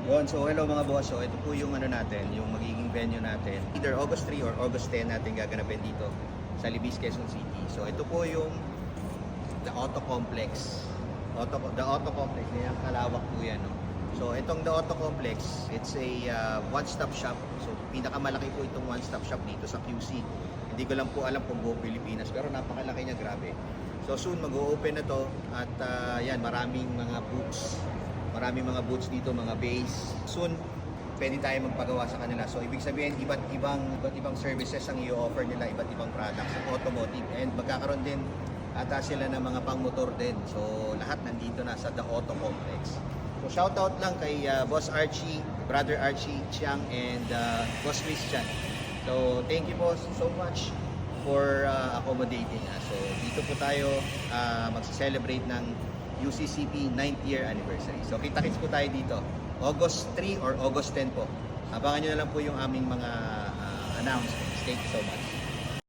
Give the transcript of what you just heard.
Yun, so hello mga boss. So ito po yung ano natin, yung magiging venue natin. Either August 3 or August 10 natin gaganapin dito sa Libis, Quezon City. So ito po yung The Auto Complex. The Auto Complex, yung kalawak po yan. No? So itong The Auto Complex, it's a one-stop shop. So pinakamalaki po itong one-stop shop dito sa QC. Hindi ko lang po alam kung buong Pilipinas, pero napakalaki niya, grabe. So soon mag-o-open na to at yan, maraming mga booths dito, mga base. Soon, pwede tayo magpagawa sa kanila. So, ibig sabihin, iba't ibang services ang i-offer nila, iba't ibang products sa automotive. And magkakaroon din ata sila ng mga pang-motor din. So, lahat nandito na sa The Auto Complex. So, shoutout lang kay Boss Archie, Brother Archie Chiang, and Boss Christian. So, thank you po so much for accommodating us. So, dito po tayo magse-celebrate ng UCCP 9th year anniversary. So kita-kits po tayo dito. August 3 or August 10 po. Abangan nyo na lang po yung aming mga announcements. Thank you so much.